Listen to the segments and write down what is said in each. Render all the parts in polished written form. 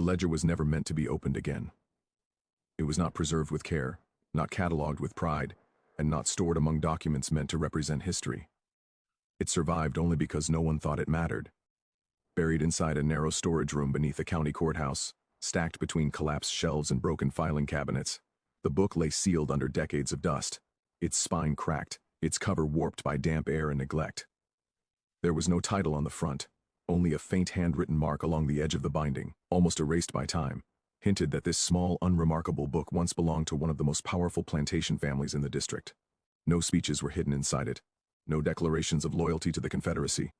The ledger was never meant to be opened again. It was not preserved with care, not cataloged with pride, and not stored among documents meant to represent history. It survived only because no one thought it mattered. Buried inside a narrow storage room beneath a county courthouse, stacked between collapsed shelves and broken filing cabinets, the book lay sealed under decades of dust, its spine cracked, its cover warped by damp air and neglect. There was no title on the front, only a faint handwritten mark along the edge of the binding, almost erased by time, hinted that this small, unremarkable book once belonged to one of the most powerful plantation families in the district. No speeches were hidden inside it, no declarations of loyalty to the Confederacy,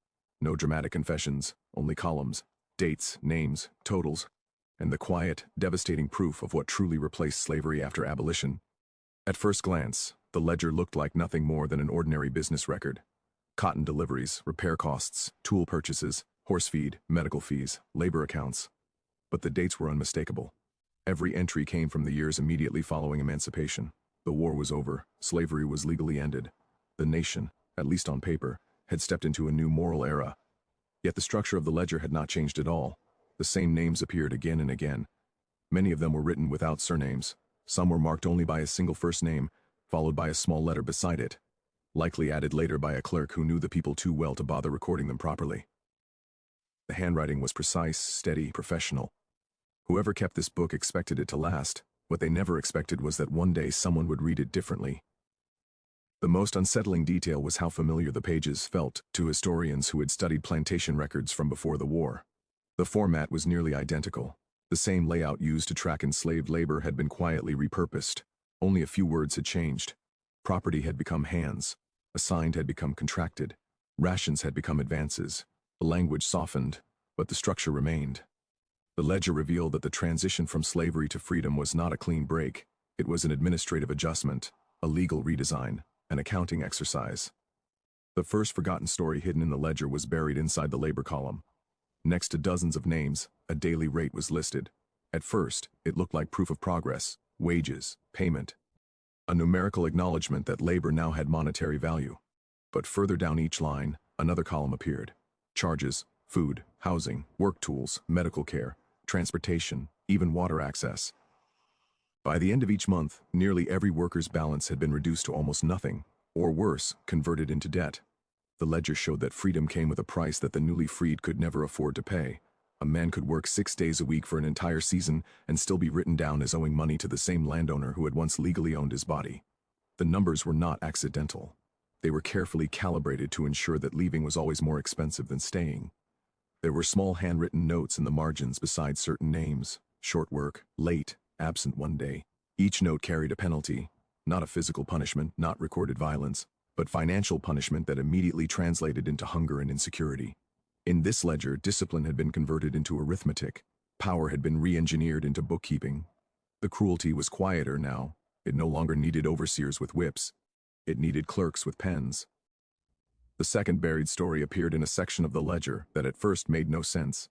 no dramatic confessions, only columns, dates, names, totals, and the quiet, devastating proof of what truly replaced slavery after abolition. At first glance, the ledger looked like nothing more than an ordinary business record. Cotton deliveries, repair costs, tool purchases, horse feed, medical fees, labor accounts. But the dates were unmistakable. Every entry came from the years immediately following emancipation. The war was over, slavery was legally ended. The nation, at least on paper, had stepped into a new moral era. Yet the structure of the ledger had not changed at all. The same names appeared again and again. Many of them were written without surnames. Some were marked only by a single first name, followed by a small letter beside it, likely added later by a clerk who knew the people too well to bother recording them properly. The handwriting was precise, steady, professional. Whoever kept this book expected it to last. What they never expected was that one day someone would read it differently. The most unsettling detail was how familiar the pages felt to historians who had studied plantation records from before the war. The format was nearly identical. The same layout used to track enslaved labor had been quietly repurposed. Only a few words had changed. Property had become hands. Assigned had become contracted. Rations had become advances. The language softened, but the structure remained. The ledger revealed that the transition from slavery to freedom was not a clean break. It was an administrative adjustment, a legal redesign, an accounting exercise. The first forgotten story hidden in the ledger was buried inside the labor column. Next to dozens of names, a daily rate was listed. At first, it looked like proof of progress, wages, payment, a numerical acknowledgement that labor now had monetary value. But further down each line, another column appeared. Charges, food, housing, work tools, medical care, transportation, even water access. By the end of each month, nearly every worker's balance had been reduced to almost nothing, or worse, converted into debt. The ledger showed that freedom came with a price that the newly freed could never afford to pay. A man could work 6 days a week for an entire season and still be written down as owing money to the same landowner who had once legally owned his body. The numbers were not accidental. They were carefully calibrated to ensure that leaving was always more expensive than staying. There were small handwritten notes in the margins beside certain names: short work, late, absent one day. Each note carried a penalty, not a physical punishment, not recorded violence, but financial punishment that immediately translated into hunger and insecurity. In this ledger, discipline had been converted into arithmetic. Power had been re-engineered into bookkeeping. The cruelty was quieter now. It no longer needed overseers with whips. It needed clerks with pens. The second buried story appeared in a section of the ledger that at first made no sense.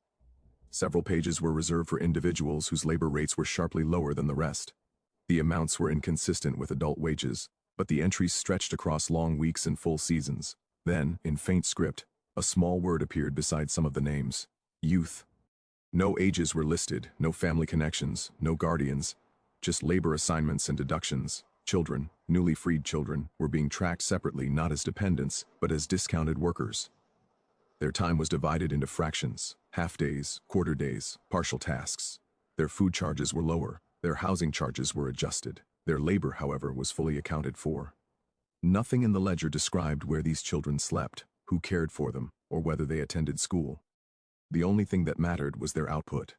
Several pages were reserved for individuals whose labor rates were sharply lower than the rest. The amounts were inconsistent with adult wages, but the entries stretched across long weeks and full seasons. Then, in faint script, a small word appeared beside some of the names: youth. No ages were listed, no family connections, no guardians, just labor assignments and deductions. Children, newly freed children, were being tracked separately not as dependents, but as discounted workers. Their time was divided into fractions: half days, quarter days, partial tasks. Their food charges were lower, their housing charges were adjusted. Their labor, however, was fully accounted for. Nothing in the ledger described where these children slept, who cared for them, or whether they attended school. The only thing that mattered was their output.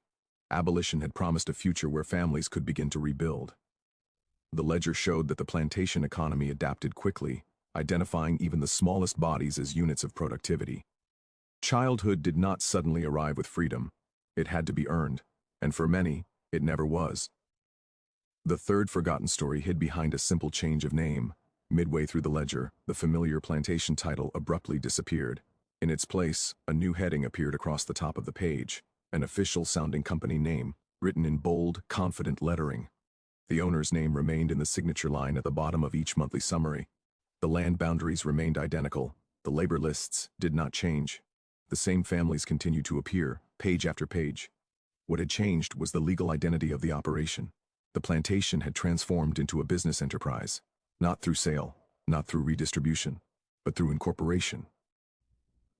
Abolition had promised a future where families could begin to rebuild. The ledger showed that the plantation economy adapted quickly, identifying even the smallest bodies as units of productivity. Childhood did not suddenly arrive with freedom. It had to be earned, and for many, it never was. The third forgotten story hid behind a simple change of name. Midway through the ledger, the familiar plantation title abruptly disappeared. In its place, a new heading appeared across the top of the page, an official-sounding company name, written in bold, confident lettering. The owner's name remained in the signature line at the bottom of each monthly summary. The land boundaries remained identical. The labor lists did not change. The same families continued to appear, page after page. What had changed was the legal identity of the operation. The plantation had transformed into a business enterprise, not through sale, not through redistribution, but through incorporation.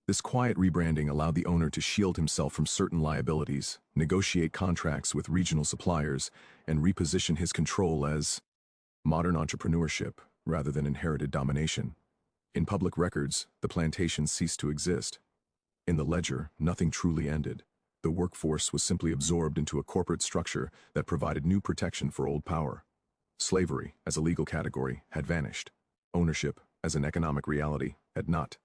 This quiet rebranding allowed the owner to shield himself from certain liabilities, negotiate contracts with regional suppliers, and reposition his control as modern entrepreneurship rather than inherited domination. In public records, the plantation ceased to exist. In the ledger, nothing truly ended. The workforce was simply absorbed into a corporate structure that provided new protection for old power. Slavery, as a legal category, had vanished. Ownership, as an economic reality, had not.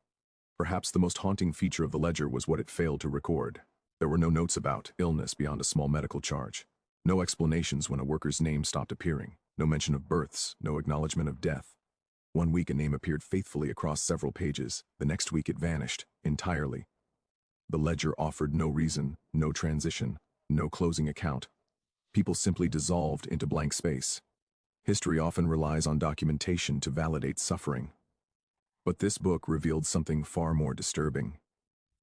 Perhaps the most haunting feature of the ledger was what it failed to record. There were no notes about illness beyond a small medical charge. No explanations when a worker's name stopped appearing. No mention of births, no acknowledgement of death. One week a name appeared faithfully across several pages. The next week it vanished, entirely. The ledger offered no reason, no transition, no closing account. People simply dissolved into blank space. History often relies on documentation to validate suffering. But this book revealed something far more disturbing.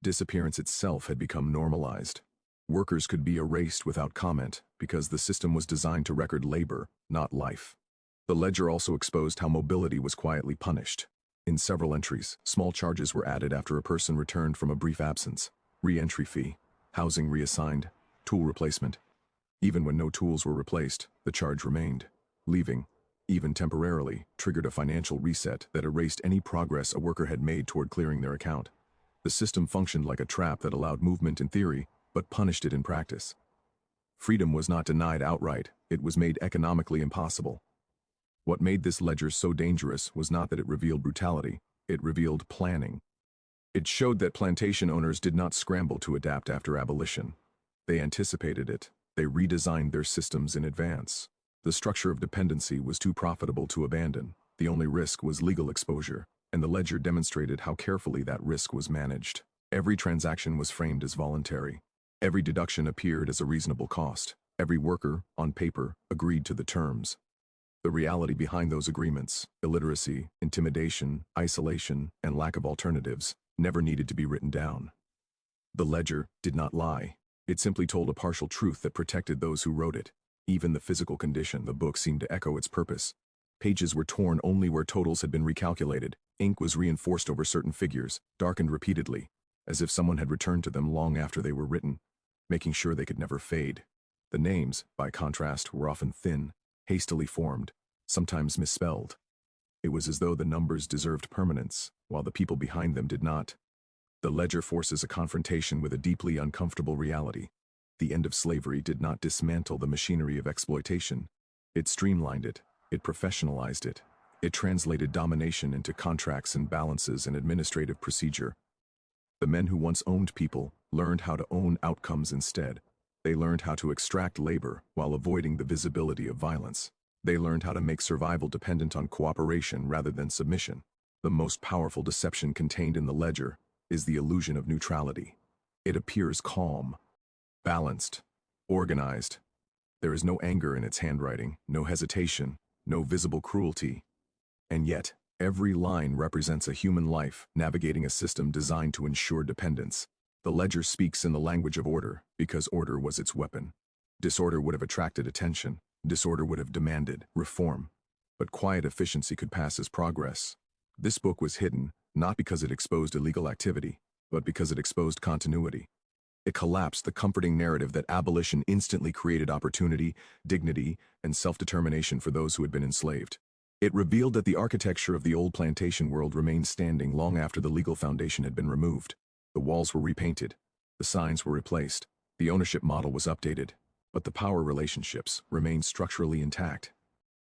Disappearance itself had become normalized. Workers could be erased without comment because the system was designed to record labor, not life. The ledger also exposed how mobility was quietly punished. In several entries, small charges were added after a person returned from a brief absence. Re-entry fee, housing reassigned, tool replacement. Even when no tools were replaced, the charge remained. Leaving, even temporarily, triggered a financial reset that erased any progress a worker had made toward clearing their account. The system functioned like a trap that allowed movement in theory, but punished it in practice. Freedom was not denied outright, it was made economically impossible. What made this ledger so dangerous was not that it revealed brutality, it revealed planning. It showed that plantation owners did not scramble to adapt after abolition. They anticipated it, they redesigned their systems in advance. The structure of dependency was too profitable to abandon. The only risk was legal exposure, and the ledger demonstrated how carefully that risk was managed. Every transaction was framed as voluntary. Every deduction appeared as a reasonable cost. Every worker, on paper, agreed to the terms. The reality behind those agreements, illiteracy, intimidation, isolation, and lack of alternatives, never needed to be written down. The ledger did not lie. It simply told a partial truth that protected those who wrote it. Even the physical condition, the book seemed to echo its purpose. Pages were torn only where totals had been recalculated. Ink was reinforced over certain figures, darkened repeatedly, as if someone had returned to them long after they were written, making sure they could never fade. The names, by contrast, were often thin, hastily formed, sometimes misspelled. It was as though the numbers deserved permanence, while the people behind them did not. The ledger forces a confrontation with a deeply uncomfortable reality. The end of slavery did not dismantle the machinery of exploitation. It streamlined it, it professionalized it. It translated domination into contracts and balances and administrative procedure. The men who once owned people learned how to own outcomes instead. They learned how to extract labor while avoiding the visibility of violence. They learned how to make survival dependent on cooperation rather than submission. The most powerful deception contained in the ledger is the illusion of neutrality. It appears calm, balanced, organized. There is no anger in its handwriting, no hesitation, no visible cruelty. And yet, every line represents a human life navigating a system designed to ensure dependence. The ledger speaks in the language of order because order was its weapon. Disorder would have attracted attention. Disorder would have demanded reform. But quiet efficiency could pass as progress. This book was hidden, not because it exposed illegal activity, but because it exposed continuity. It collapsed the comforting narrative that abolition instantly created opportunity, dignity, and self-determination for those who had been enslaved. It revealed that the architecture of the old plantation world remained standing long after the legal foundation had been removed. The walls were repainted, the signs were replaced, the ownership model was updated, but the power relationships remained structurally intact.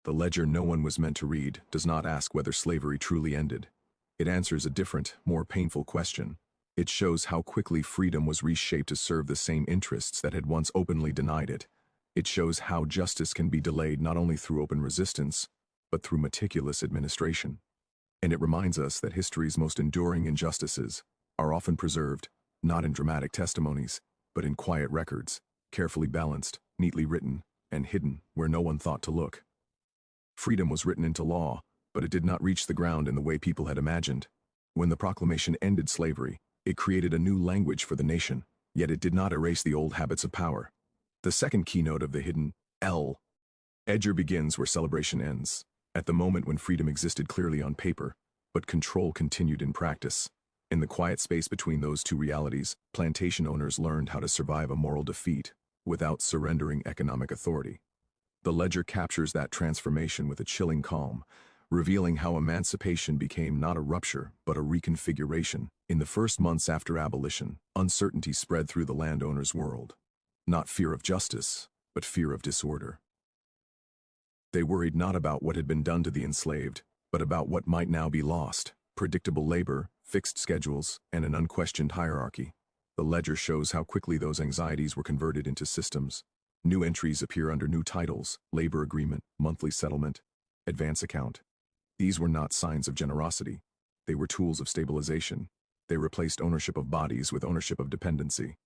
The ledger no one was meant to read does not ask whether slavery truly ended. It answers a different, more painful question. It shows how quickly freedom was reshaped to serve the same interests that had once openly denied it. It shows how justice can be delayed not only through open resistance, but through meticulous administration. And it reminds us that history's most enduring injustices are often preserved, not in dramatic testimonies, but in quiet records, carefully balanced, neatly written, and hidden where no one thought to look. Freedom was written into law, but it did not reach the ground in the way people had imagined. When the proclamation ended slavery, it created a new language for the nation, yet it did not erase the old habits of power. The second keynote of the hidden L. Edger begins where celebration ends, at the moment when freedom existed clearly on paper, but control continued in practice. In the quiet space between those two realities, plantation owners learned how to survive a moral defeat without surrendering economic authority. The ledger captures that transformation with a chilling calm, revealing how emancipation became not a rupture, but a reconfiguration. In the first months after abolition, uncertainty spread through the landowner's world. Not fear of justice, but fear of disorder. They worried not about what had been done to the enslaved, but about what might now be lost: predictable labor, fixed schedules, and an unquestioned hierarchy. The ledger shows how quickly those anxieties were converted into systems. New entries appear under new titles: labor agreement, monthly settlement, advance account. These were not signs of generosity. They were tools of stabilization. They replaced ownership of bodies with ownership of dependency.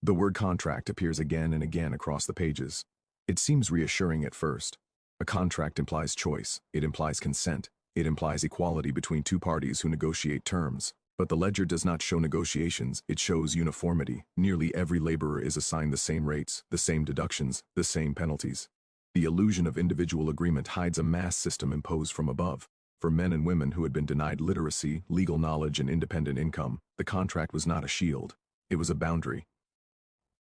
The word contract appears again and again across the pages. It seems reassuring at first. A contract implies choice, it implies consent, it implies equality between two parties who negotiate terms. But the ledger does not show negotiations, it shows uniformity. Nearly every laborer is assigned the same rates, the same deductions, the same penalties. The illusion of individual agreement hides a mass system imposed from above. For men and women who had been denied literacy, legal knowledge, and independent income, the contract was not a shield. It was a boundary.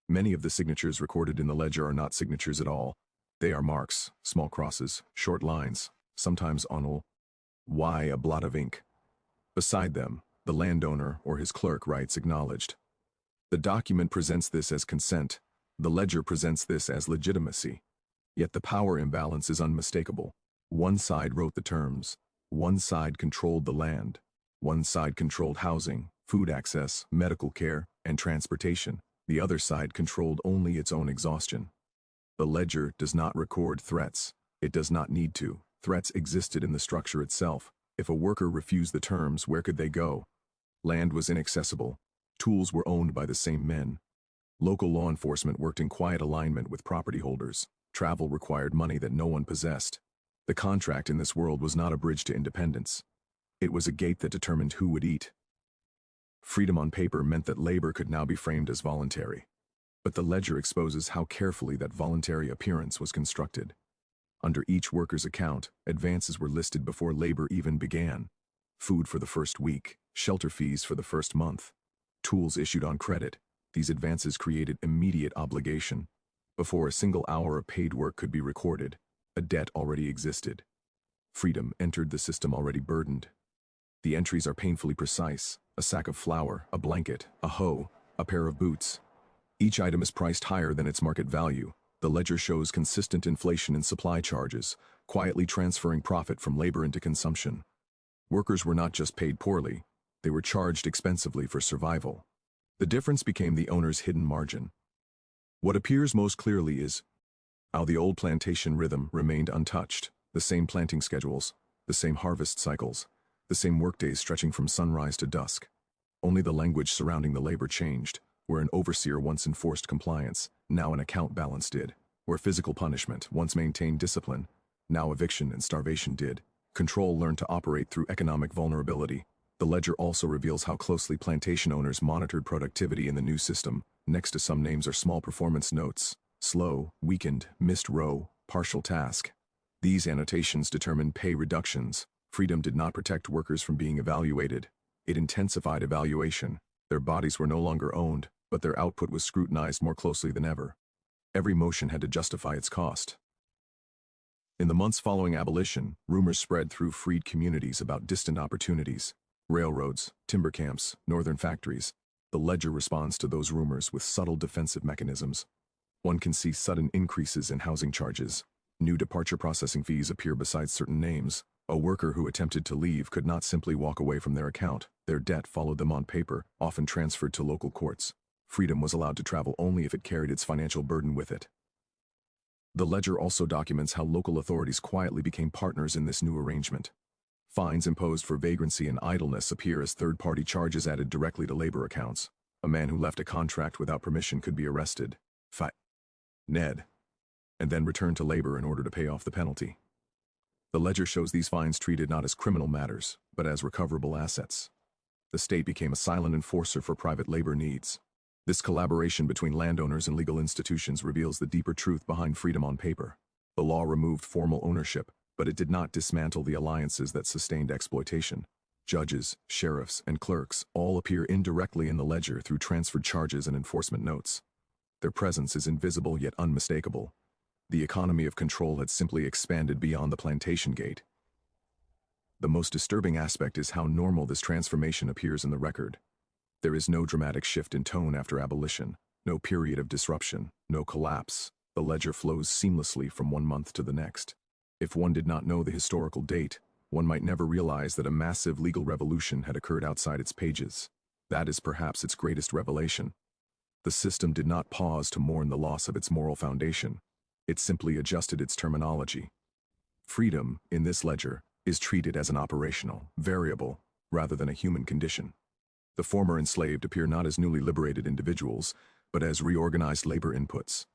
Many of the signatures recorded in the ledger are not signatures at all. They are marks, small crosses, short lines, sometimes on a blot of ink. Beside them, the landowner or his clerk writes "acknowledged." The document presents this as consent. The ledger presents this as legitimacy. Yet the power imbalance is unmistakable. One side wrote the terms. One side controlled the land. One side controlled housing, food access, medical care, and transportation. The other side controlled only its own exhaustion. The ledger does not record threats. It does not need to. Threats existed in the structure itself. If a worker refused the terms, where could they go? Land was inaccessible. Tools were owned by the same men. Local law enforcement worked in quiet alignment with property holders. Travel required money that no one possessed. The contract in this world was not a bridge to independence. It was a gate that determined who would eat. Freedom on paper meant that labor could now be framed as voluntary. But the ledger exposes how carefully that voluntary appearance was constructed. Under each worker's account, advances were listed before labor even began. Food for the first week, shelter fees for the first month, tools issued on credit. These advances created immediate obligation. Before a single hour of paid work could be recorded, a debt already existed. Freedom entered the system already burdened. The entries are painfully precise: a sack of flour, a blanket, a hoe, a pair of boots. Each item is priced higher than its market value. The ledger shows consistent inflation in supply charges, quietly transferring profit from labor into consumption. Workers were not just paid poorly, they were charged expensively for survival. The difference became the owner's hidden margin. What appears most clearly is how the old plantation rhythm remained untouched: the same planting schedules, the same harvest cycles, the same workdays stretching from sunrise to dusk. Only the language surrounding the labor changed. Where an overseer once enforced compliance, now an account balance did. Where physical punishment once maintained discipline, now eviction and starvation did. Control learned to operate through economic vulnerability. The ledger also reveals how closely plantation owners monitored productivity in the new system. Next to some names are small performance notes: slow, weakened, missed row, partial task. These annotations determined pay reductions. Freedom did not protect workers from being evaluated. It intensified evaluation. Their bodies were no longer owned, but their output was scrutinized more closely than ever. Every motion had to justify its cost. In the months following abolition, rumors spread through freed communities about distant opportunities: railroads, timber camps, northern factories. The ledger responds to those rumors with subtle defensive mechanisms. One can see sudden increases in housing charges. New departure processing fees appear beside certain names. A worker who attempted to leave could not simply walk away from their account. Their debt followed them on paper, often transferred to local courts. Freedom was allowed to travel only if it carried its financial burden with it. The ledger also documents how local authorities quietly became partners in this new arrangement. Fines imposed for vagrancy and idleness appear as third-party charges added directly to labor accounts. A man who left a contract without permission could be arrested, and then returned to labor in order to pay off the penalty. The ledger shows these fines treated not as criminal matters, but as recoverable assets. The state became a silent enforcer for private labor needs. This collaboration between landowners and legal institutions reveals the deeper truth behind freedom on paper. The law removed formal ownership, but it did not dismantle the alliances that sustained exploitation. Judges, sheriffs, and clerks all appear indirectly in the ledger through transferred charges and enforcement notes. Their presence is invisible yet unmistakable. The economy of control had simply expanded beyond the plantation gate. The most disturbing aspect is how normal this transformation appears in the record. There is no dramatic shift in tone after abolition, no period of disruption, no collapse. The ledger flows seamlessly from one month to the next. If one did not know the historical date, one might never realize that a massive legal revolution had occurred outside its pages. That is perhaps its greatest revelation. The system did not pause to mourn the loss of its moral foundation. It simply adjusted its terminology. Freedom, in this ledger, is treated as an operational, variable, rather than a human condition. The former enslaved appear not as newly liberated individuals, but as reorganized labor inputs.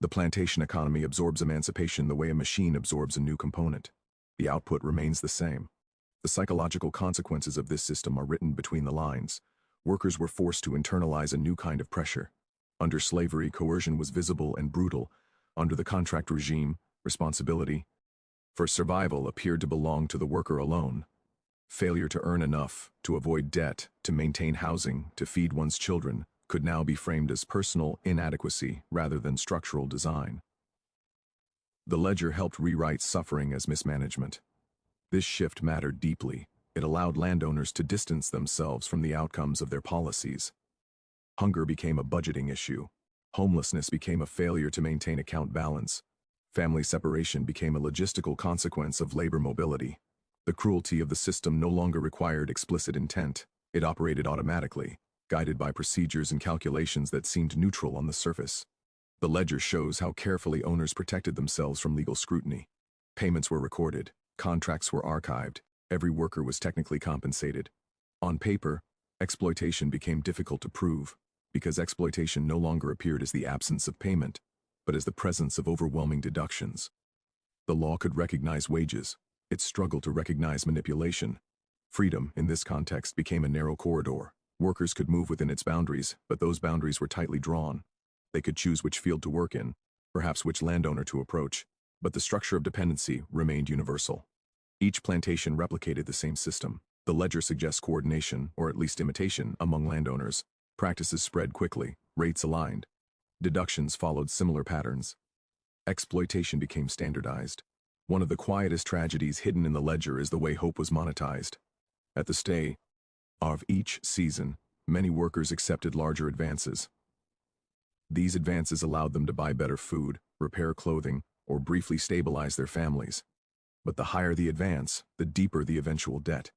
The plantation economy absorbs emancipation the way a machine absorbs a new component. The output remains the same. The psychological consequences of this system are written between the lines. Workers were forced to internalize a new kind of pressure. Under slavery, coercion was visible and brutal. Under the contract regime, responsibility for survival appeared to belong to the worker alone. Failure to earn enough, to avoid debt, to maintain housing, to feed one's children, could now be framed as personal inadequacy rather than structural design. The ledger helped rewrite suffering as mismanagement. This shift mattered deeply. It allowed landowners to distance themselves from the outcomes of their policies. Hunger became a budgeting issue. Homelessness became a failure to maintain account balance. Family separation became a logistical consequence of labor mobility. The cruelty of the system no longer required explicit intent. It operated automatically, guided by procedures and calculations that seemed neutral on the surface. The ledger shows how carefully owners protected themselves from legal scrutiny. Payments were recorded, contracts were archived, every worker was technically compensated. On paper, exploitation became difficult to prove, because exploitation no longer appeared as the absence of payment, but as the presence of overwhelming deductions. The law could recognize wages. It struggled to recognize manipulation. Freedom, in this context, became a narrow corridor. Workers could move within its boundaries, but those boundaries were tightly drawn. They could choose which field to work in, perhaps which landowner to approach, but the structure of dependency remained universal. Each plantation replicated the same system. The ledger suggests coordination, or at least imitation, among landowners. Practices spread quickly, rates aligned. Deductions followed similar patterns. Exploitation became standardized. One of the quietest tragedies hidden in the ledger is the way hope was monetized. At the stay of each season, many workers accepted larger advances. These advances allowed them to buy better food, repair clothing, or briefly stabilize their families. But the higher the advance, the deeper the eventual debt.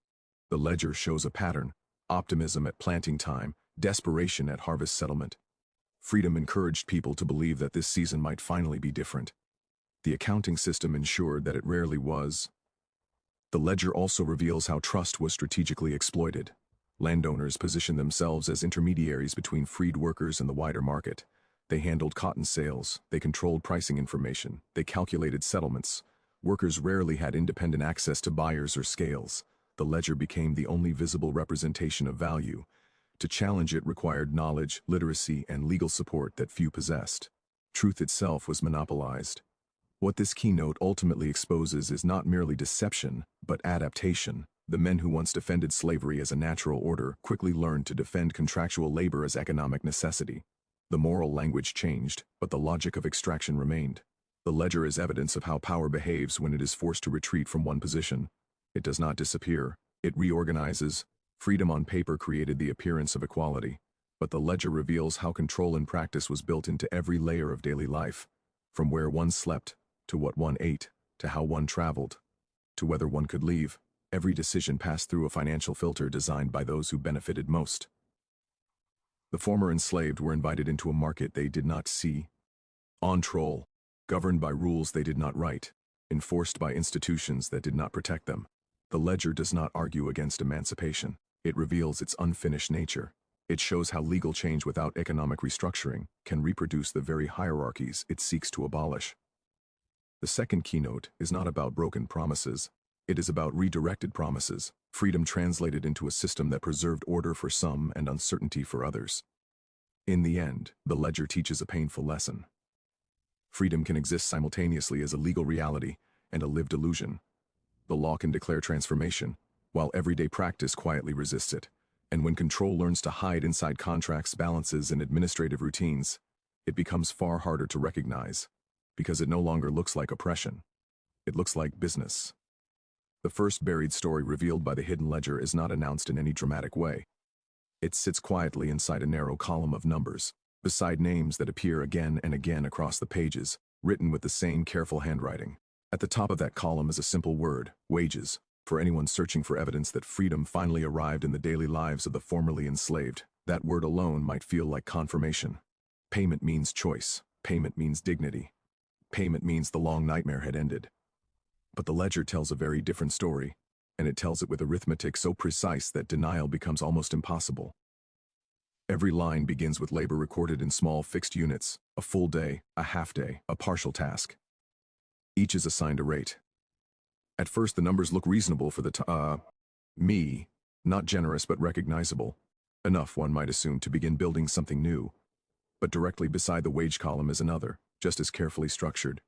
The ledger shows a pattern: optimism at planting time, desperation at harvest settlement. Freedom encouraged people to believe that this season might finally be different. The accounting system ensured that it rarely was. The ledger also reveals how trust was strategically exploited. Landowners positioned themselves as intermediaries between freed workers and the wider market. They handled cotton sales, they controlled pricing information, they calculated settlements. Workers rarely had independent access to buyers or scales. The ledger became the only visible representation of value. To challenge it required knowledge, literacy, and legal support that few possessed. Truth itself was monopolized. What this keynote ultimately exposes is not merely deception, but adaptation. The men who once defended slavery as a natural order quickly learned to defend contractual labor as economic necessity. The moral language changed, but the logic of extraction remained. The ledger is evidence of how power behaves when it is forced to retreat from one position. It does not disappear. It reorganizes. Freedom on paper created the appearance of equality, but the ledger reveals how control in practice was built into every layer of daily life, from where one slept, to what one ate, to how one traveled, to whether one could leave. Every decision passed through a financial filter designed by those who benefited most. The former enslaved were invited into a market they did not see. Untold, governed by rules they did not write, enforced by institutions that did not protect them. The ledger does not argue against emancipation. It reveals its unfinished nature. It shows how legal change without economic restructuring can reproduce the very hierarchies it seeks to abolish. The second keynote is not about broken promises. It is about redirected promises, freedom translated into a system that preserved order for some and uncertainty for others. In the end, the ledger teaches a painful lesson. Freedom can exist simultaneously as a legal reality and a lived illusion. The law can declare transformation, while everyday practice quietly resists it. And when control learns to hide inside contracts, balances, and administrative routines, it becomes far harder to recognize, because it no longer looks like oppression. It looks like business. The first buried story revealed by the hidden ledger is not announced in any dramatic way. It sits quietly inside a narrow column of numbers, beside names that appear again and again across the pages, written with the same careful handwriting. At the top of that column is a simple word: wages, for anyone searching for evidence that freedom finally arrived in the daily lives of the formerly enslaved. That word alone might feel like confirmation. Payment means choice. Payment means dignity. Payment means the long nightmare had ended. But the ledger tells a very different story, and it tells it with arithmetic so precise that denial becomes almost impossible. Every line begins with labor recorded in small fixed units: a full day, a half day, a partial task. Each is assigned a rate. At first the numbers look reasonable for me, not generous but recognizable. Enough, one might assume, to begin building something new. But directly beside the wage column is another, just as carefully structured: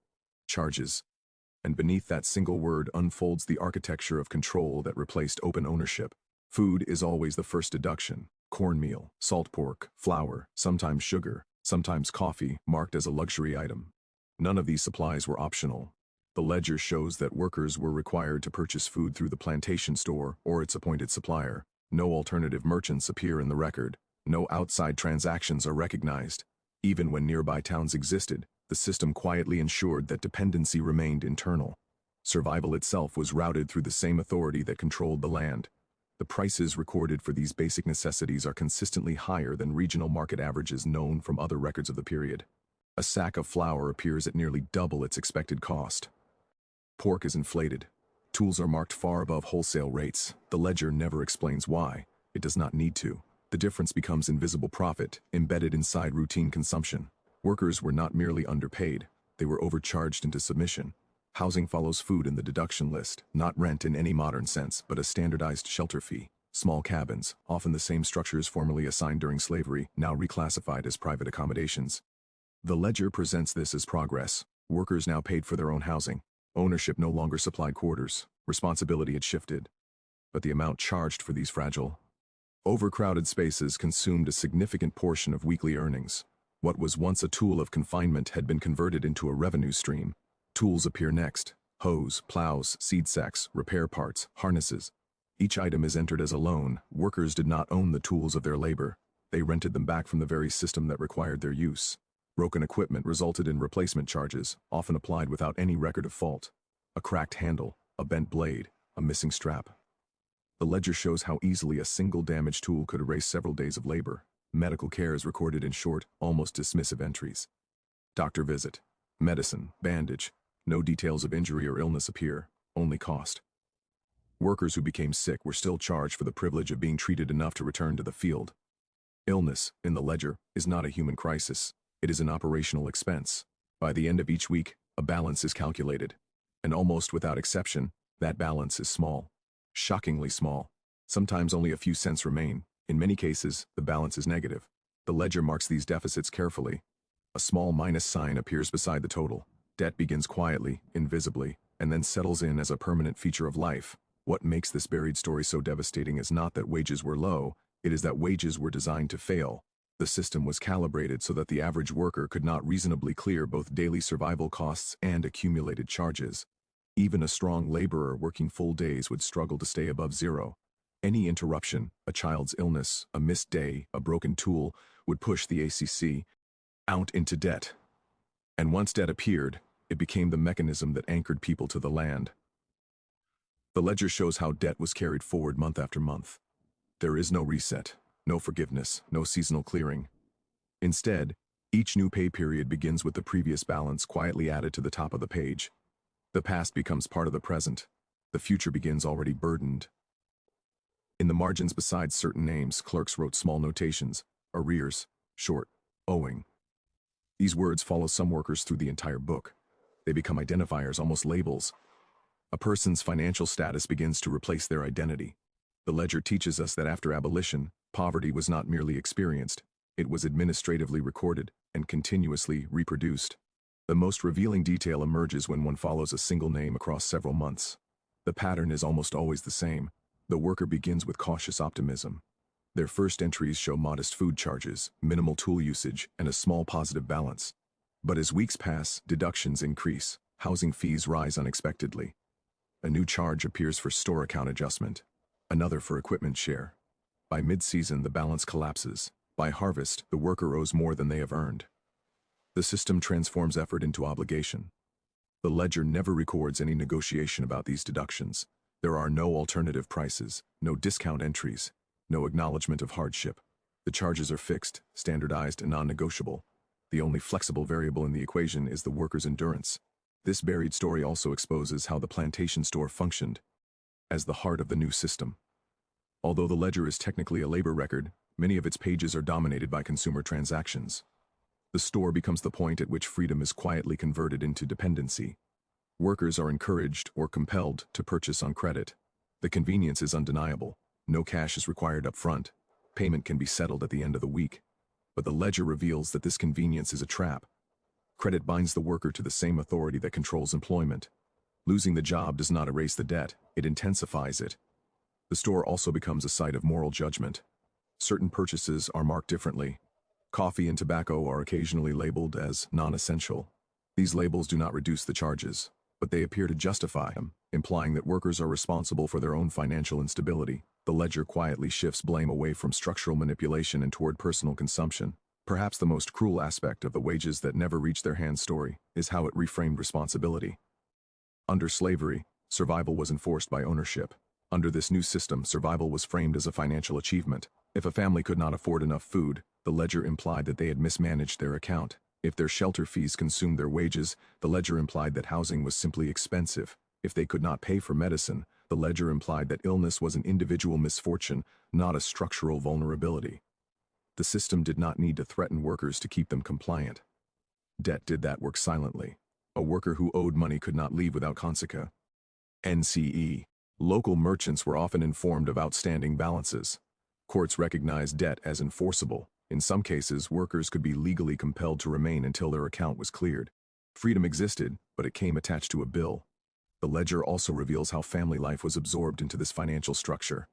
charges. And beneath that single word unfolds the architecture of control that replaced open ownership. Food is always the first deduction: cornmeal, salt pork, flour, sometimes sugar, sometimes coffee, marked as a luxury item. None of these supplies were optional. The ledger shows that workers were required to purchase food through the plantation store or its appointed supplier. No alternative merchants appear in the record. No outside transactions are recognized. Even when nearby towns existed, the system quietly ensured that dependency remained internal. Survival itself was routed through the same authority that controlled the land. The prices recorded for these basic necessities are consistently higher than regional market averages known from other records of the period. A sack of flour appears at nearly double its expected cost. Pork is inflated. Tools are marked far above wholesale rates. The ledger never explains why. It does not need to. The difference becomes invisible profit, embedded inside routine consumption. Workers were not merely underpaid, they were overcharged into submission. Housing follows food in the deduction list, not rent in any modern sense, but a standardized shelter fee. Small cabins, often the same structures formerly assigned during slavery, now reclassified as private accommodations. The ledger presents this as progress. Workers now paid for their own housing. Ownership no longer supplied quarters. Responsibility had shifted. But the amount charged for these fragile, overcrowded spaces consumed a significant portion of weekly earnings. What was once a tool of confinement had been converted into a revenue stream. Tools appear next: hoes, plows, seed sacks, repair parts, harnesses. Each item is entered as a loan. Workers did not own the tools of their labor. They rented them back from the very system that required their use. Broken equipment resulted in replacement charges, often applied without any record of fault. A cracked handle, a bent blade, a missing strap. The ledger shows how easily a single damaged tool could erase several days of labor. Medical care is recorded in short, almost dismissive entries. Doctor visit, medicine, bandage. No details of injury or illness appear, only cost. Workers who became sick were still charged for the privilege of being treated enough to return to the field. Illness, in the ledger, is not a human crisis. It is an operational expense. By the end of each week, a balance is calculated. And almost without exception, that balance is small. Shockingly small. Sometimes only a few cents remain. In many cases, the balance is negative. The ledger marks these deficits carefully. A small minus sign appears beside the total. Debt begins quietly, invisibly, and then settles in as a permanent feature of life. What makes this buried story so devastating is not that wages were low, it is that wages were designed to fail. The system was calibrated so that the average worker could not reasonably clear both daily survival costs and accumulated charges. Even a strong laborer working full days would struggle to stay above zero. Any interruption, a child's illness, a missed day, a broken tool, would push the ACC out into debt. And once debt appeared, it became the mechanism that anchored people to the land. The ledger shows how debt was carried forward month after month. There is no reset, no forgiveness, no seasonal clearing. Instead, each new pay period begins with the previous balance quietly added to the top of the page. The past becomes part of the present. The future begins already burdened. In the margins beside certain names, clerks wrote small notations: arrears, short, owing. These words follow some workers through the entire book. They become identifiers, almost labels. A person's financial status begins to replace their identity. The ledger teaches us that after abolition, poverty was not merely experienced, It was administratively recorded and continuously reproduced. The most revealing detail emerges when one follows a single name across several months. The pattern is almost always the same. The worker begins with cautious optimism. Their first entries show modest food charges, minimal tool usage, and a small positive balance. But as weeks pass, deductions increase, housing fees rise unexpectedly. A new charge appears for store account adjustment, another for equipment share. By mid-season, the balance collapses. By harvest, the worker owes more than they have earned. The system transforms effort into obligation. The ledger never records any negotiation about these deductions. There are no alternative prices, no discount entries, no acknowledgement of hardship. The charges are fixed, standardized, and non-negotiable. The only flexible variable in the equation is the worker's endurance. This buried story also exposes how the plantation store functioned as the heart of the new system. Although the ledger is technically a labor record, many of its pages are dominated by consumer transactions. The store becomes the point at which freedom is quietly converted into dependency. Workers are encouraged or compelled to purchase on credit. The convenience is undeniable. No cash is required up front. Payment can be settled at the end of the week. But the ledger reveals that this convenience is a trap. Credit binds the worker to the same authority that controls employment. Losing the job does not erase the debt, it intensifies it. The store also becomes a site of moral judgment. Certain purchases are marked differently. Coffee and tobacco are occasionally labeled as non-essential. These labels do not reduce the charges, but they appear to justify them, implying that workers are responsible for their own financial instability. The ledger quietly shifts blame away from structural manipulation and toward personal consumption. Perhaps the most cruel aspect of the wages that never reach their hands story is how it reframed responsibility. Under slavery, survival was enforced by ownership. Under this new system, survival was framed as a financial achievement. If a family could not afford enough food, the ledger implied that they had mismanaged their account. If their shelter fees consumed their wages, the ledger implied that housing was simply expensive. If they could not pay for medicine, the ledger implied that illness was an individual misfortune, not a structural vulnerability. The system did not need to threaten workers to keep them compliant. Debt did that work silently. A worker who owed money could not leave without consequence. NCE. Local merchants were often informed of outstanding balances. Courts recognized debt as enforceable. In some cases, workers could be legally compelled to remain until their account was cleared. Freedom existed, but it came attached to a bill. The ledger also reveals how family life was absorbed into this financial structure.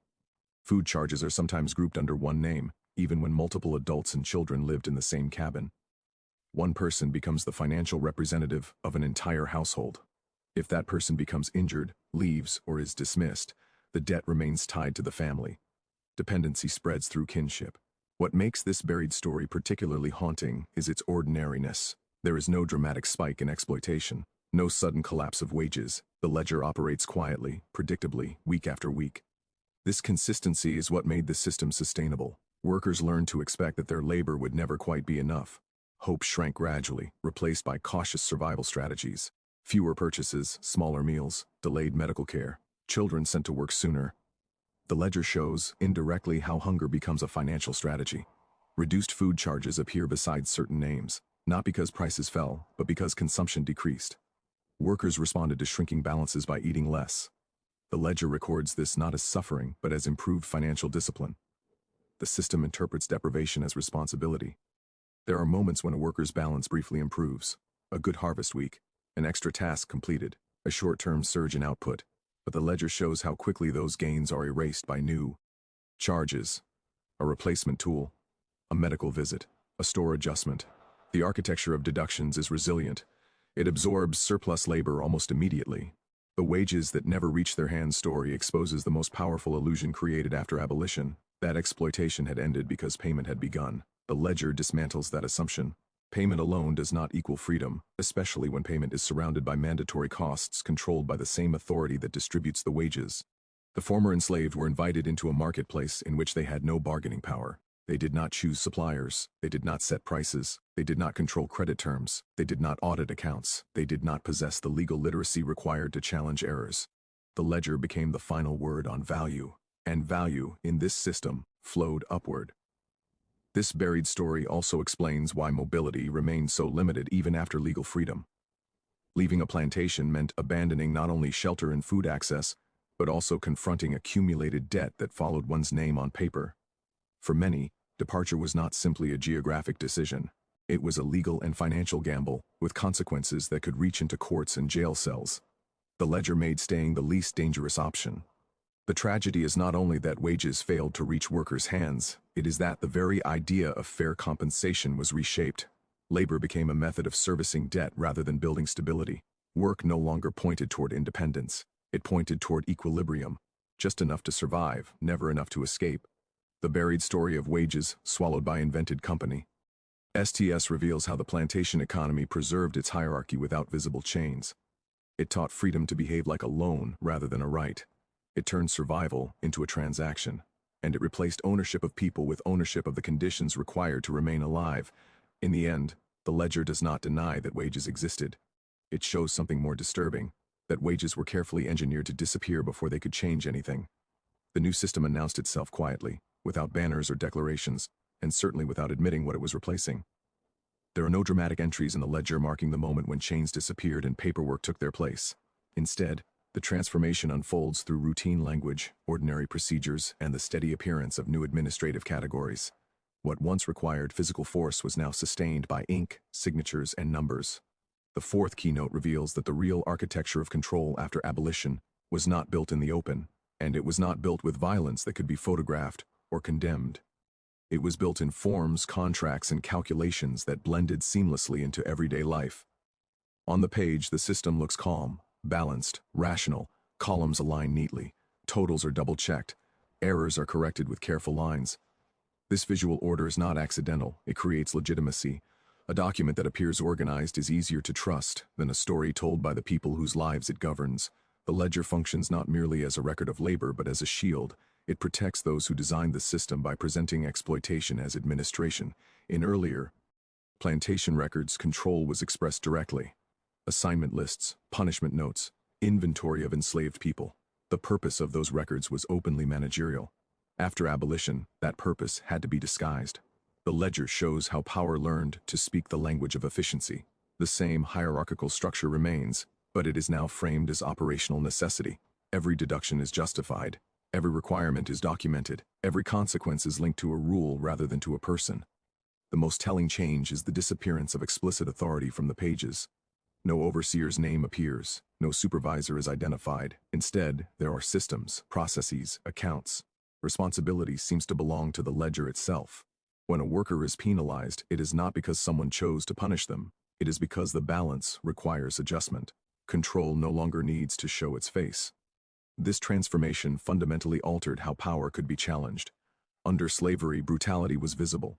Food charges are sometimes grouped under one name, even when multiple adults and children lived in the same cabin. One person becomes the financial representative of an entire household. If that person becomes injured, leaves, or is dismissed, the debt remains tied to the family. Dependency spreads through kinship. What makes this buried story particularly haunting is its ordinariness. There is no dramatic spike in exploitation, no sudden collapse of wages. The ledger operates quietly, predictably, week after week. This consistency is what made the system sustainable. Workers learned to expect that their labor would never quite be enough. Hope shrank gradually, replaced by cautious survival strategies. Fewer purchases, smaller meals, delayed medical care, children sent to work sooner. The ledger shows, indirectly, how hunger becomes a financial strategy. Reduced food charges appear beside certain names, not because prices fell, but because consumption decreased. Workers responded to shrinking balances by eating less. The ledger records this not as suffering, but as improved financial discipline. The system interprets deprivation as responsibility. There are moments when a worker's balance briefly improves. A good harvest week, an extra task completed, a short-term surge in output. But the ledger shows how quickly those gains are erased by new charges, a replacement tool, a medical visit, a store adjustment. The architecture of deductions is resilient. It absorbs surplus labor almost immediately. The wages that never reach their hands story exposes the most powerful illusion created after abolition, that exploitation had ended because payment had begun. The ledger dismantles that assumption. Payment alone does not equal freedom, especially when payment is surrounded by mandatory costs controlled by the same authority that distributes the wages. The former enslaved were invited into a marketplace in which they had no bargaining power. They did not choose suppliers, they did not set prices, they did not control credit terms, they did not audit accounts, they did not possess the legal literacy required to challenge errors. The ledger became the final word on value, and value, in this system, flowed upward. This buried story also explains why mobility remained so limited even after legal freedom. Leaving a plantation meant abandoning not only shelter and food access, but also confronting accumulated debt that followed one's name on paper. For many, Departure was not simply a geographic decision. It was a legal and financial gamble, with consequences that could reach into courts and jail cells. The ledger made staying the least dangerous option. The tragedy is not only that wages failed to reach workers' hands, it is that the very idea of fair compensation was reshaped. Labor became a method of servicing debt rather than building stability. Work no longer pointed toward independence. It pointed toward equilibrium. Just enough to survive, never enough to escape. The buried story of wages, swallowed by invented company. STS reveals how the plantation economy preserved its hierarchy without visible chains. It taught freedom to behave like a loan rather than a right. It turned survival into a transaction, and it replaced ownership of people with ownership of the conditions required to remain alive. In the end, the ledger does not deny that wages existed. It shows something more disturbing, that wages were carefully engineered to disappear before they could change anything. The new system announced itself quietly, without banners or declarations, and certainly without admitting what it was replacing. There are no dramatic entries in the ledger marking the moment when chains disappeared and paperwork took their place. Instead, the transformation unfolds through routine language, ordinary procedures, and the steady appearance of new administrative categories. What once required physical force was now sustained by ink, signatures, and numbers. The fourth keynote reveals that the real architecture of control after abolition was not built in the open, and it was not built with violence that could be photographed or condemned. It was built in forms, contracts, and calculations that blended seamlessly into everyday life. On the page, the system looks calm, balanced, rational, columns align neatly, totals are double-checked, errors are corrected with careful lines. This visual order is not accidental, it creates legitimacy. A document that appears organized is easier to trust than a story told by the people whose lives it governs. The ledger functions not merely as a record of labor but as a shield. It protects those who designed the system by presenting exploitation as administration. In earlier plantation records, control was expressed directly. Assignment lists, punishment notes, inventory of enslaved people. The purpose of those records was openly managerial. After abolition, that purpose had to be disguised. The ledger shows how power learned to speak the language of efficiency. The same hierarchical structure remains, but it is now framed as operational necessity. Every deduction is justified. Every requirement is documented. Every consequence is linked to a rule rather than to a person. The most telling change is the disappearance of explicit authority from the pages. No overseer's name appears. No supervisor is identified. Instead, there are systems, processes, accounts. Responsibility seems to belong to the ledger itself. When a worker is penalized, it is not because someone chose to punish them. It is because the balance requires adjustment. Control no longer needs to show its face. This transformation fundamentally altered how power could be challenged. Under slavery, brutality was visible.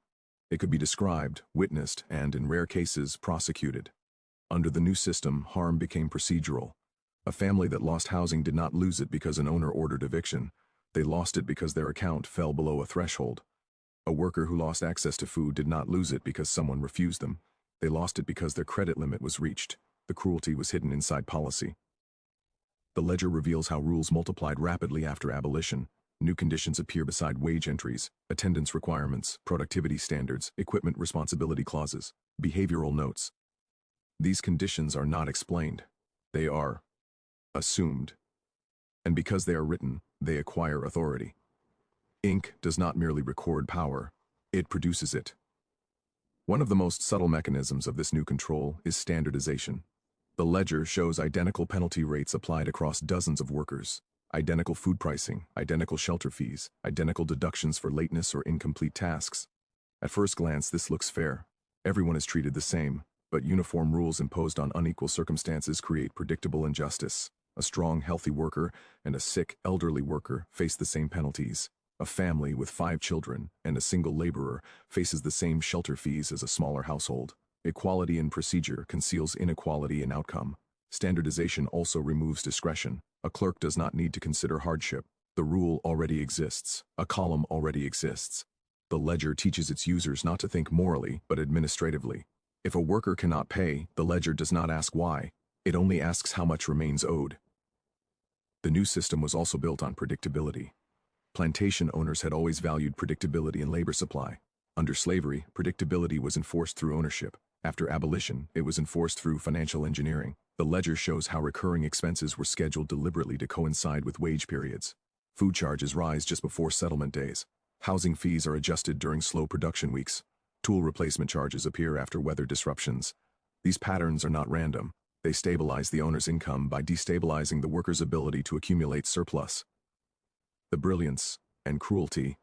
It could be described, witnessed, and, in rare cases, prosecuted. Under the new system, harm became procedural. A family that lost housing did not lose it because an owner ordered eviction. They lost it because their account fell below a threshold. A worker who lost access to food did not lose it because someone refused them. They lost it because their credit limit was reached. The cruelty was hidden inside policy. The ledger reveals how rules multiplied rapidly after abolition. New conditions appear beside wage entries, attendance requirements, productivity standards, equipment responsibility clauses, behavioral notes. These conditions are not explained. They are assumed. And because they are written, they acquire authority. Ink does not merely record power, it produces it. One of the most subtle mechanisms of this new control is standardization. The ledger shows identical penalty rates applied across dozens of workers, identical food pricing, identical shelter fees, identical deductions for lateness or incomplete tasks. At first glance, this looks fair. Everyone is treated the same, but uniform rules imposed on unequal circumstances create predictable injustice. A strong, healthy worker and a sick, elderly worker face the same penalties. A family with 5 children and a single laborer faces the same shelter fees as a smaller household. Equality in procedure conceals inequality in outcome. Standardization also removes discretion. A clerk does not need to consider hardship. The rule already exists. A column already exists. The ledger teaches its users not to think morally, but administratively. If a worker cannot pay, the ledger does not ask why. It only asks how much remains owed. The new system was also built on predictability. Plantation owners had always valued predictability in labor supply. Under slavery, predictability was enforced through ownership. After abolition, it was enforced through financial engineering. The ledger shows how recurring expenses were scheduled deliberately to coincide with wage periods. Food charges rise just before settlement days. Housing fees are adjusted during slow production weeks. Tool replacement charges appear after weather disruptions. These patterns are not random. They stabilize the owner's income by destabilizing the worker's ability to accumulate surplus. The brilliance and cruelty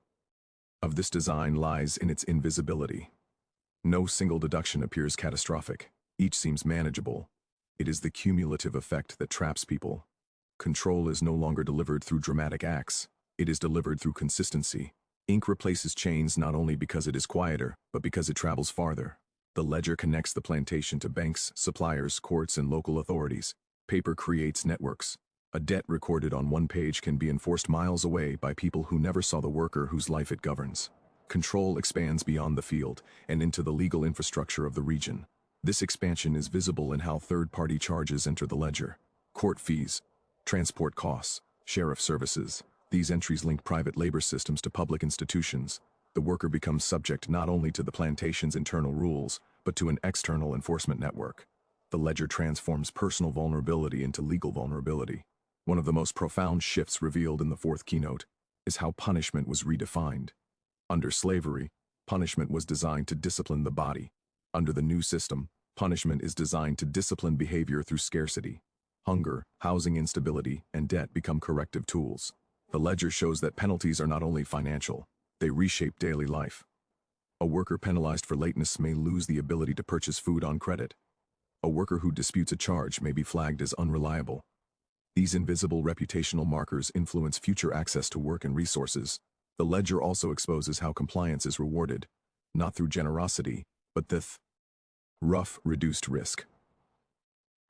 of this design lies in its invisibility. No single deduction appears catastrophic. Each seems manageable. It is the cumulative effect that traps people. Control is no longer delivered through dramatic acts. It is delivered through consistency. Ink replaces chains not only because it is quieter, but because it travels farther. The ledger connects the plantation to banks, suppliers, courts, and local authorities. Paper creates networks. A debt recorded on one page can be enforced miles away by people who never saw the worker whose life it governs. Control expands beyond the field and into the legal infrastructure of the region. This expansion is visible in how third-party charges enter the ledger. Court fees, transport costs, sheriff services. These entries link private labor systems to public institutions. The worker becomes subject not only to the plantation's internal rules, but to an external enforcement network. The ledger transforms personal vulnerability into legal vulnerability. One of the most profound shifts revealed in the fourth keynote is how punishment was redefined. Under slavery, punishment was designed to discipline the body. Under the new system, punishment is designed to discipline behavior through scarcity. Hunger, housing instability, and debt become corrective tools. The ledger shows that penalties are not only financial, they reshape daily life. A worker penalized for lateness may lose the ability to purchase food on credit. A worker who disputes a charge may be flagged as unreliable. These invisible reputational markers influence future access to work and resources. The ledger also exposes how compliance is rewarded, not through generosity, but with rough, reduced risk.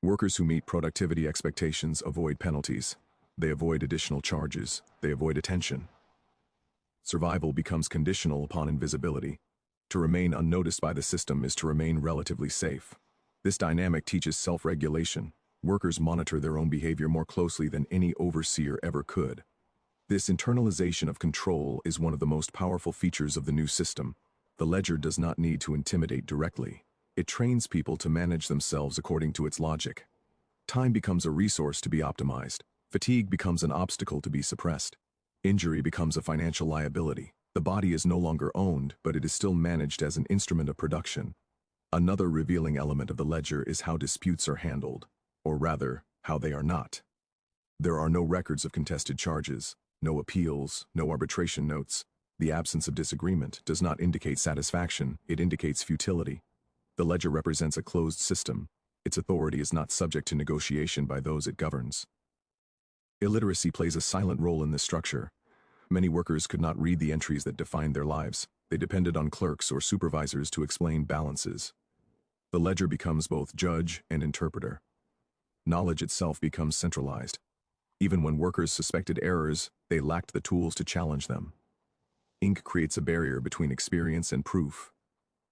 Workers who meet productivity expectations avoid penalties. They avoid additional charges. They avoid attention. Survival becomes conditional upon invisibility. To remain unnoticed by the system is to remain relatively safe. This dynamic teaches self-regulation. Workers monitor their own behavior more closely than any overseer ever could. This internalization of control is one of the most powerful features of the new system. The ledger does not need to intimidate directly. It trains people to manage themselves according to its logic. Time becomes a resource to be optimized. Fatigue becomes an obstacle to be suppressed. Injury becomes a financial liability. The body is no longer owned, but it is still managed as an instrument of production. Another revealing element of the ledger is how disputes are handled. Or rather, how they are not. There are no records of contested charges, no appeals, no arbitration notes. The absence of disagreement does not indicate satisfaction, it indicates futility. The ledger represents a closed system. Its authority is not subject to negotiation by those it governs. Illiteracy plays a silent role in this structure. Many workers could not read the entries that defined their lives. They depended on clerks or supervisors to explain balances. The ledger becomes both judge and interpreter. Knowledge itself becomes centralized. Even when workers suspected errors, they lacked the tools to challenge them. Ink creates a barrier between experience and proof.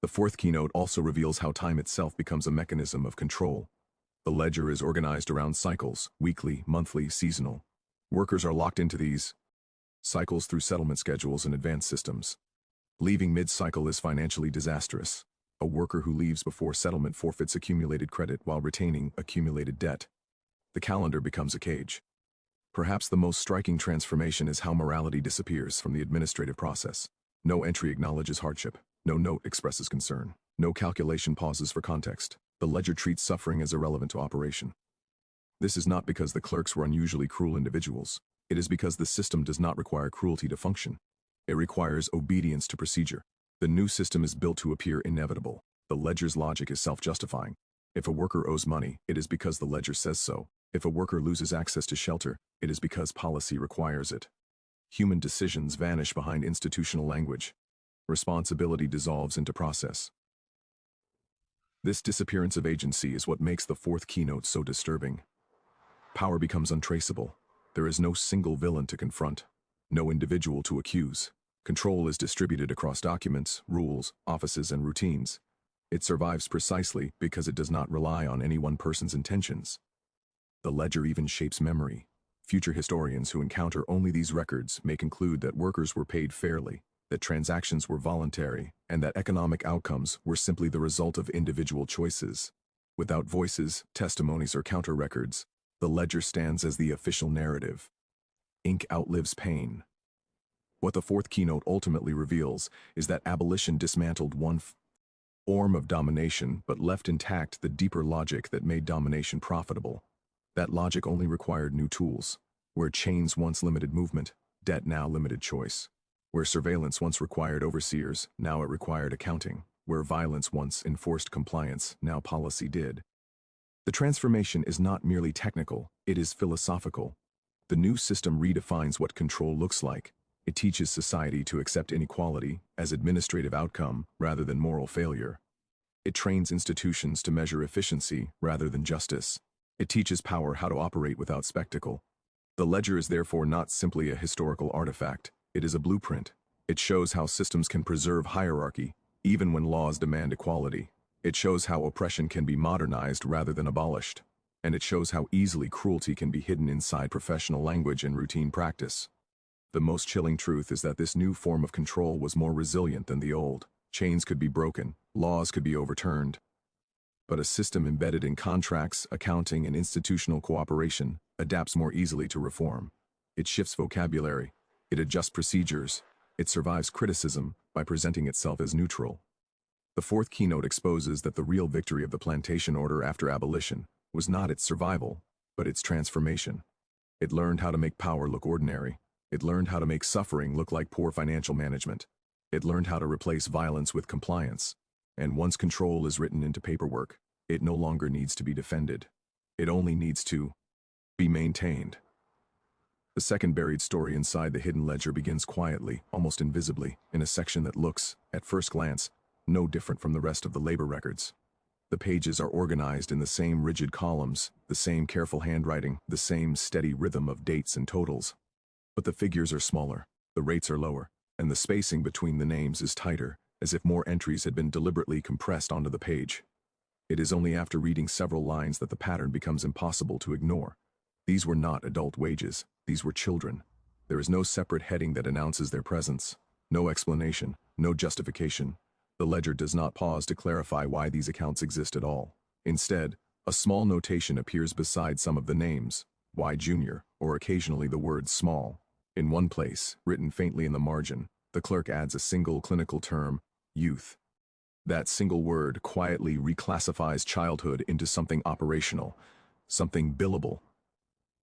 The fourth keynote also reveals how time itself becomes a mechanism of control. The ledger is organized around cycles, weekly, monthly, seasonal. Workers are locked into these cycles through settlement schedules and advanced systems. Leaving mid-cycle is financially disastrous. A worker who leaves before settlement forfeits accumulated credit while retaining accumulated debt. The calendar becomes a cage. Perhaps the most striking transformation is how morality disappears from the administrative process. No entry acknowledges hardship. No note expresses concern. No calculation pauses for context. The ledger treats suffering as irrelevant to operation. This is not because the clerks were unusually cruel individuals. It is because the system does not require cruelty to function. It requires obedience to procedure. The new system is built to appear inevitable. The ledger's logic is self-justifying. If a worker owes money, it is because the ledger says so. If a worker loses access to shelter, it is because policy requires it. Human decisions vanish behind institutional language. Responsibility dissolves into process. This disappearance of agency is what makes the fourth keynote so disturbing. Power becomes untraceable. There is no single villain to confront, no individual to accuse. Control is distributed across documents, rules, offices, and routines. It survives precisely because it does not rely on any one person's intentions. The ledger even shapes memory. Future historians who encounter only these records may conclude that workers were paid fairly, that transactions were voluntary, and that economic outcomes were simply the result of individual choices. Without voices, testimonies, or counter-records, the ledger stands as the official narrative. Ink outlives pain. What the fourth keynote ultimately reveals is that abolition dismantled one form of domination but left intact the deeper logic that made domination profitable. That logic only required new tools. Where chains once limited movement, debt now limited choice. Where surveillance once required overseers, now it required accounting. Where violence once enforced compliance, now policy did. The transformation is not merely technical, it is philosophical. The new system redefines what control looks like. It teaches society to accept inequality as administrative outcome rather than moral failure. It trains institutions to measure efficiency rather than justice. It teaches power how to operate without spectacle. The ledger is therefore not simply a historical artifact, it is a blueprint. It shows how systems can preserve hierarchy, even when laws demand equality. It shows how oppression can be modernized rather than abolished. And it shows how easily cruelty can be hidden inside professional language and routine practice. The most chilling truth is that this new form of control was more resilient than the old. Chains could be broken, laws could be overturned. But a system embedded in contracts, accounting, and institutional cooperation adapts more easily to reform. It shifts vocabulary, it adjusts procedures, it survives criticism by presenting itself as neutral. The fourth keynote exposes that the real victory of the plantation order after abolition was not its survival, but its transformation. It learned how to make power look ordinary. It learned how to make suffering look like poor financial management. It learned how to replace violence with compliance. And once control is written into paperwork, it no longer needs to be defended. It only needs to be maintained. The second buried story inside the hidden ledger begins quietly, almost invisibly, in a section that looks, at first glance, no different from the rest of the labor records. The pages are organized in the same rigid columns, the same careful handwriting, the same steady rhythm of dates and totals. But the figures are smaller, the rates are lower, and the spacing between the names is tighter, as if more entries had been deliberately compressed onto the page. It is only after reading several lines that the pattern becomes impossible to ignore. These were not adult wages, these were children. There is no separate heading that announces their presence, no explanation, no justification. The ledger does not pause to clarify why these accounts exist at all. Instead, a small notation appears beside some of the names, Y Junior, or occasionally the word small. In one place, written faintly in the margin, the clerk adds a single clinical term, youth. That single word quietly reclassifies childhood into something operational, something billable.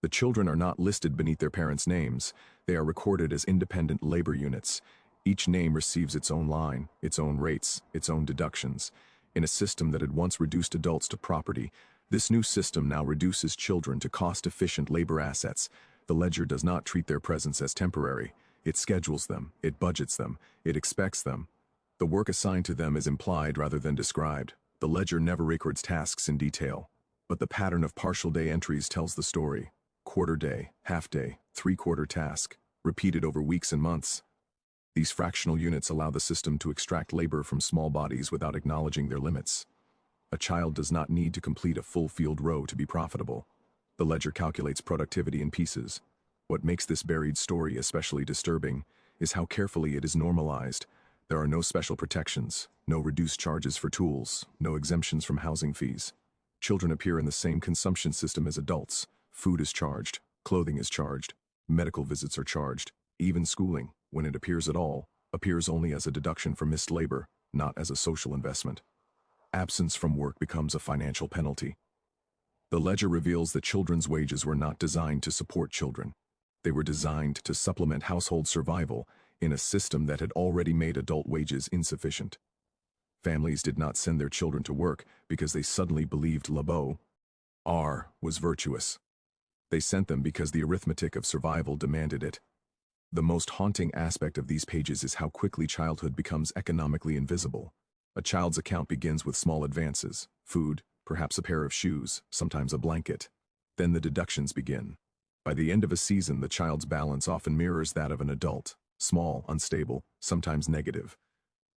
The children are not listed beneath their parents' names, they are recorded as independent labor units. Each name receives its own line, its own rates, its own deductions. In a system that had once reduced adults to property, this new system now reduces children to cost-efficient labor assets. The ledger does not treat their presence as temporary. It schedules them, it budgets them, it expects them. The work assigned to them is implied rather than described. The ledger never records tasks in detail, but the pattern of partial day entries tells the story. Quarter day, half day, three-quarter task, repeated over weeks and months. These fractional units allow the system to extract labor from small bodies without acknowledging their limits. A child does not need to complete a full field row to be profitable. The ledger calculates productivity in pieces. What makes this buried story especially disturbing is how carefully it is normalized. There are no special protections, no reduced charges for tools, no exemptions from housing fees. Children appear in the same consumption system as adults. Food is charged, clothing is charged, medical visits are charged. Even schooling, when it appears at all, appears only as a deduction for missed labor, not as a social investment. Absence from work becomes a financial penalty. The ledger reveals that children's wages were not designed to support children. They were designed to supplement household survival in a system that had already made adult wages insufficient. Families did not send their children to work because they suddenly believed Labo R was virtuous. They sent them because the arithmetic of survival demanded it. The most haunting aspect of these pages is how quickly childhood becomes economically invisible. A child's account begins with small advances, food, perhaps a pair of shoes, sometimes a blanket. Then the deductions begin. By the end of a season, the child's balance often mirrors that of an adult, small, unstable, sometimes negative.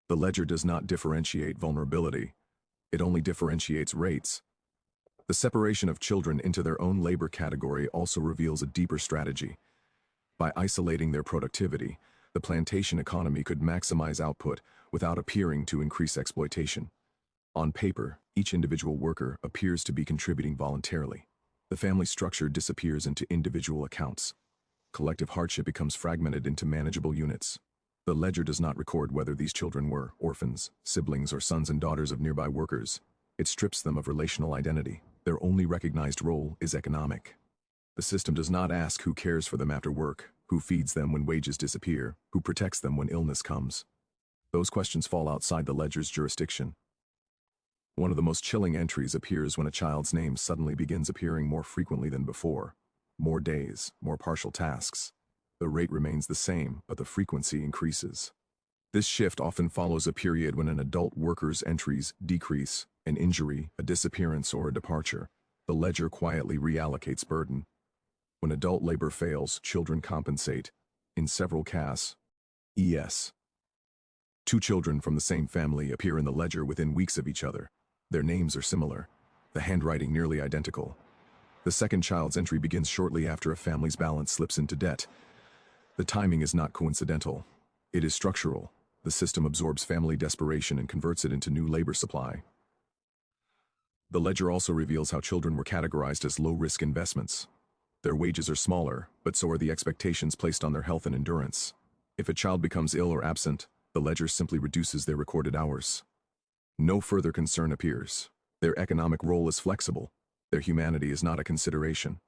The ledger does not differentiate vulnerability. It only differentiates rates. The separation of children into their own labor category also reveals a deeper strategy. By isolating their productivity, the plantation economy could maximize output without appearing to increase exploitation. On paper, each individual worker appears to be contributing voluntarily. The family structure disappears into individual accounts. collective hardship becomes fragmented into manageable units. The ledger does not record whether these children were orphans, siblings, or sons and daughters of nearby workers. It strips them of relational identity. Their only recognized role is economic. The system does not ask who cares for them after work, who feeds them when wages disappear, who protects them when illness comes. Those questions fall outside the ledger's jurisdiction. One of the most chilling entries appears when a child's name suddenly begins appearing more frequently than before. More days, more partial tasks. The rate remains the same, but the frequency increases. This shift often follows a period when an adult worker's entries decrease, an injury, a disappearance, or a departure. The ledger quietly reallocates burden. When adult labor fails, children compensate. In several cases, E.s. 2 children from the same family appear in the ledger within weeks of each other. Their names are similar, the handwriting nearly identical. The second child's entry begins shortly after a family's balance slips into debt. The timing is not coincidental. It is structural. The system absorbs family desperation and converts it into new labor supply. The ledger also reveals how children were categorized as low-risk investments. Their wages are smaller, but so are the expectations placed on their health and endurance. If a child becomes ill or absent, the ledger simply reduces their recorded hours. No further concern appears. Their economic role is flexible. Their humanity is not a consideration.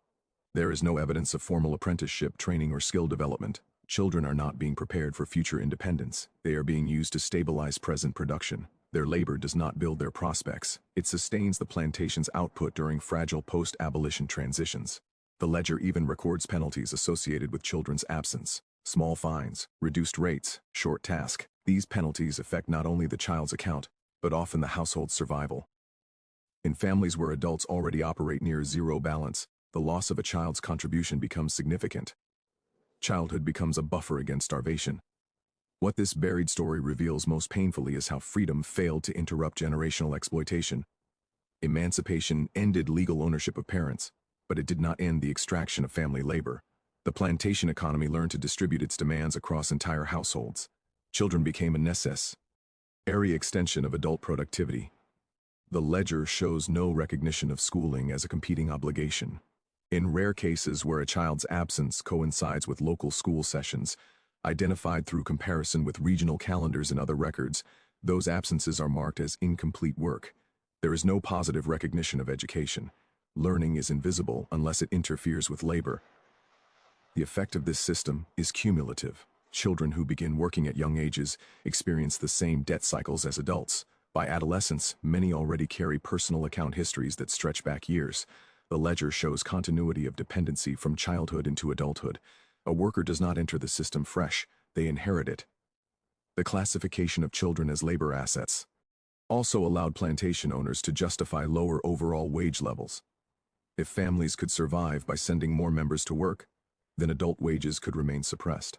There is no evidence of formal apprenticeship, training, or skill development. Children are not being prepared for future independence. They are being used to stabilize present production. Their labor does not build their prospects. It sustains the plantation's output during fragile post-abolition transitions. The ledger even records penalties associated with children's absence. Small fines, reduced rates, short task. These penalties affect not only the child's account, but often the household's survival. In families where adults already operate near zero balance, the loss of a child's contribution becomes significant. Childhood becomes a buffer against starvation. What this buried story reveals most painfully is how freedom failed to interrupt generational exploitation. Emancipation ended legal ownership of parents, but it did not end the extraction of family labor. The plantation economy learned to distribute its demands across entire households. Children became a necessary extension of adult productivity. The ledger shows no recognition of schooling as a competing obligation. In rare cases where a child's absence coincides with local school sessions, identified through comparison with regional calendars and other records, those absences are marked as incomplete work. There is no positive recognition of education. Learning is invisible unless it interferes with labor. The effect of this system is cumulative. Children who begin working at young ages experience the same debt cycles as adults. By adolescence, many already carry personal account histories that stretch back years. The ledger shows continuity of dependency from childhood into adulthood. A worker does not enter the system fresh, they inherit it. The classification of children as labor assets also allowed plantation owners to justify lower overall wage levels. If families could survive by sending more members to work, then adult wages could remain suppressed.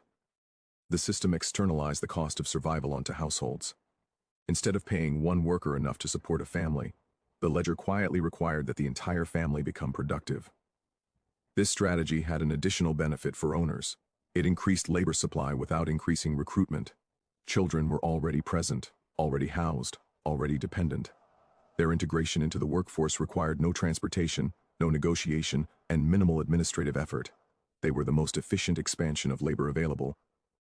The system externalized the cost of survival onto households. Instead of paying one worker enough to support a family, the ledger quietly required that the entire family become productive. This strategy had an additional benefit for owners. It increased labor supply without increasing recruitment. Children were already present, already housed, already dependent. Their integration into the workforce required no transportation, no negotiation, and minimal administrative effort. They were the most efficient expansion of labor available.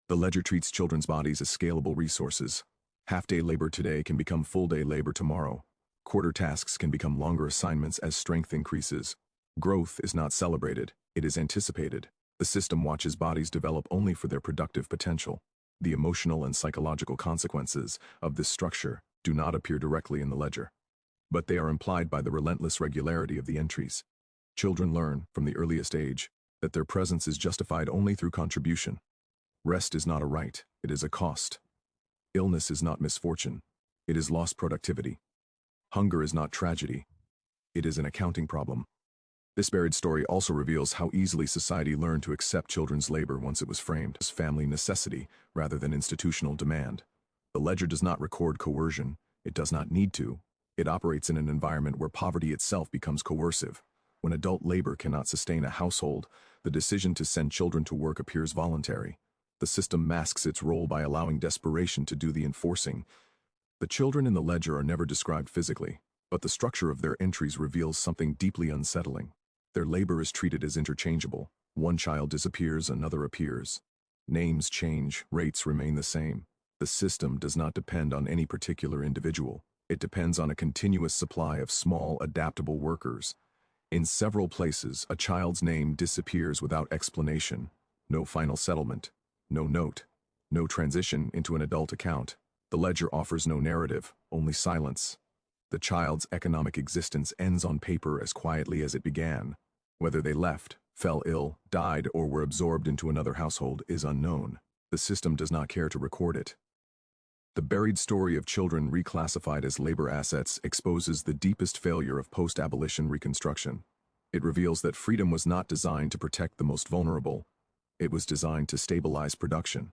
The ledger treats children's bodies as scalable resources. Half-day labor today can become full-day labor tomorrow. Quarter tasks can become longer assignments as strength increases. Growth is not celebrated, it is anticipated. The system watches bodies develop only for their productive potential. The emotional and psychological consequences of this structure do not appear directly in the ledger, but they are implied by the relentless regularity of the entries. Children learn, from the earliest age, that their presence is justified only through contribution. Rest is not a right, it is a cost. Illness is not misfortune, it is lost productivity. Hunger is not tragedy, it is an accounting problem. This buried story also reveals how easily society learned to accept children's labor once it was framed as family necessity rather than institutional demand. The ledger does not record coercion, it does not need to. It operates in an environment where poverty itself becomes coercive. When adult labor cannot sustain a household, the decision to send children to work appears voluntary. The system masks its role by allowing desperation to do the enforcing. The children in the ledger are never described physically, but the structure of their entries reveals something deeply unsettling. Their labor is treated as interchangeable. One child disappears, another appears. Names change, rates remain the same. The system does not depend on any particular individual. It depends on a continuous supply of small, adaptable workers. In several places, a child's name disappears without explanation. No final settlement, no note, no transition into an adult account. The ledger offers no narrative, only silence. The child's economic existence ends on paper as quietly as it began. Whether they left, fell ill, died, or were absorbed into another household is unknown. The system does not care to record it. The buried story of children reclassified as labor assets exposes the deepest failure of post-abolition reconstruction. It reveals that freedom was not designed to protect the most vulnerable. It was designed to stabilize production.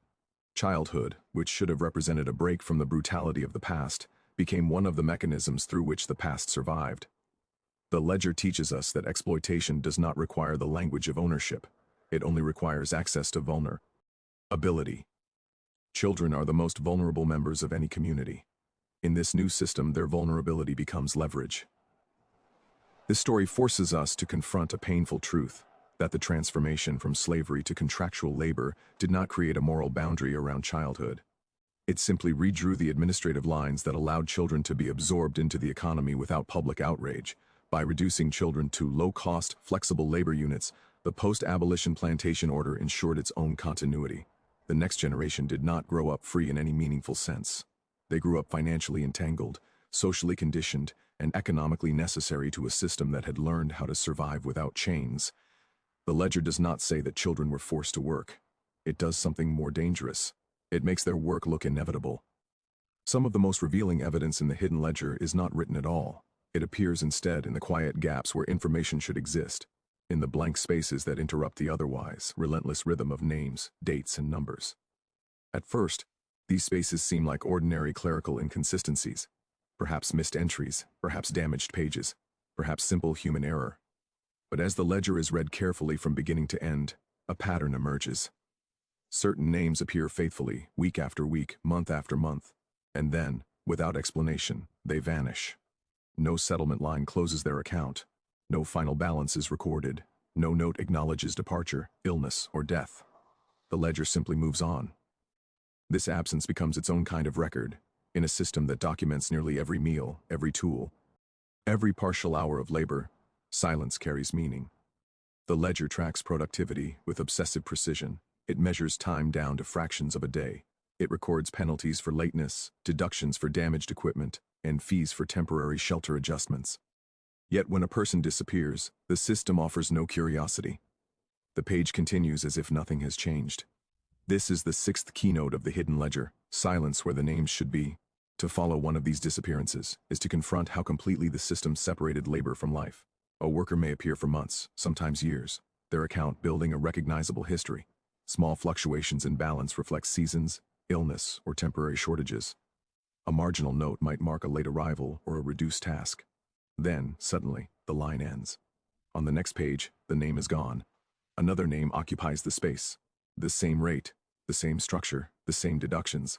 Childhood, which should have represented a break from the brutality of the past, became one of the mechanisms through which the past survived. The ledger teaches us that exploitation does not require the language of ownership. It only requires access to vulnerability. Children are the most vulnerable members of any community. In this new system, their vulnerability becomes leverage. This story forces us to confront a painful truth, that the transformation from slavery to contractual labor did not create a moral boundary around childhood. It simply redrew the administrative lines that allowed children to be absorbed into the economy without public outrage. By reducing children to low-cost, flexible labor units, the post-abolition plantation order ensured its own continuity. The next generation did not grow up free in any meaningful sense. They grew up financially entangled, socially conditioned, and economically necessary to a system that had learned how to survive without chains. The ledger does not say that children were forced to work. It does something more dangerous. It makes their work look inevitable. Some of the most revealing evidence in the hidden ledger is not written at all. It appears instead in the quiet gaps where information should exist, in the blank spaces that interrupt the otherwise relentless rhythm of names, dates, and numbers. At first, these spaces seem like ordinary clerical inconsistencies, perhaps missed entries, perhaps damaged pages, perhaps simple human error. But as the ledger is read carefully from beginning to end, a pattern emerges. Certain names appear faithfully, week after week, month after month, and then, without explanation, they vanish. No settlement line closes their account. No final balance is recorded. No note acknowledges departure, illness, or death. The ledger simply moves on. This absence becomes its own kind of record, in a system that documents nearly every meal, every tool, every partial hour of labor. Silence carries meaning. The ledger tracks productivity with obsessive precision. It measures time down to fractions of a day. It records penalties for lateness, deductions for damaged equipment, and fees for temporary shelter adjustments. Yet when a person disappears, the system offers no curiosity. The page continues as if nothing has changed. This is the sixth keynote of the hidden ledger, silence where the names should be. To follow one of these disappearances is to confront how completely the system separated labor from life. A worker may appear for months, sometimes years, their account building a recognizable history. Small fluctuations in balance reflect seasons, illness, or temporary shortages. A marginal note might mark a late arrival or a reduced task. Then, suddenly, the line ends. On the next page, the name is gone. Another name occupies the space. The same rate, the same structure, the same deductions.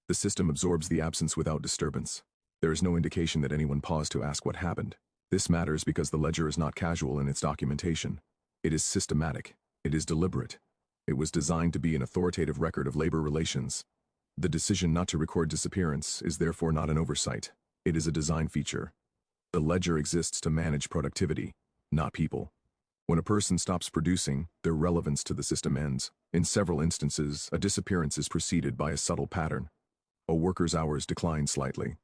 The system absorbs the absence without disturbance. There is no indication that anyone paused to ask what happened. This matters because the ledger is not casual in its documentation. It is systematic. It is deliberate. It was designed to be an authoritative record of labor relations. The decision not to record disappearance is therefore not an oversight. It is a design feature. The ledger exists to manage productivity, not people. When a person stops producing, their relevance to the system ends. In several instances, a disappearance is preceded by a subtle pattern. A worker's hours decline slightly.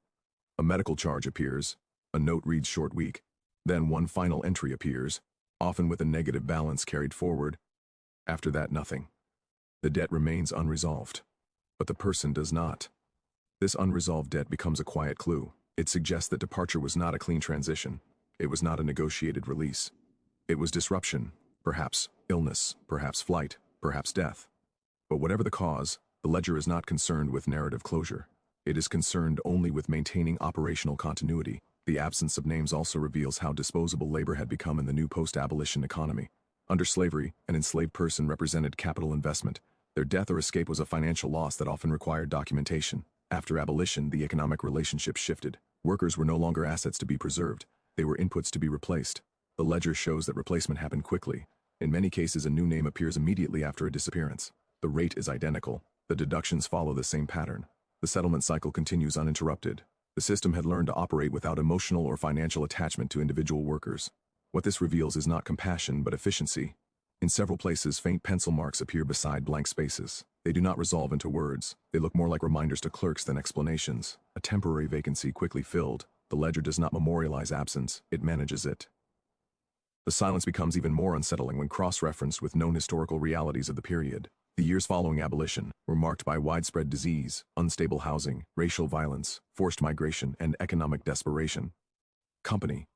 A medical charge appears. A note reads short week. Then one final entry appears, often with a negative balance carried forward. After that, nothing. The debt remains unresolved. But the person does not. This unresolved debt becomes a quiet clue. It suggests that departure was not a clean transition. It was not a negotiated release. It was disruption, perhaps illness, perhaps flight, perhaps death. But whatever the cause, the ledger is not concerned with narrative closure. It is concerned only with maintaining operational continuity. The absence of names also reveals how disposable labor had become in the new post-abolition economy. Under slavery, an enslaved person represented capital investment. Their death or escape was a financial loss that often required documentation. After abolition, the economic relationship shifted. Workers were no longer assets to be preserved. They were inputs to be replaced. The ledger shows that replacement happened quickly. In many cases, a new name appears immediately after a disappearance. The rate is identical. The deductions follow the same pattern. The settlement cycle continues uninterrupted. The system had learned to operate without emotional or financial attachment to individual workers. What this reveals is not compassion, but efficiency. In several places, faint pencil marks appear beside blank spaces. They do not resolve into words. They look more like reminders to clerks than explanations. A temporary vacancy quickly filled. The ledger does not memorialize absence, it manages it. The silence becomes even more unsettling when cross-referenced with known historical realities of the period. The years following abolition were marked by widespread disease, unstable housing, racial violence, forced migration, and economic desperation. Company,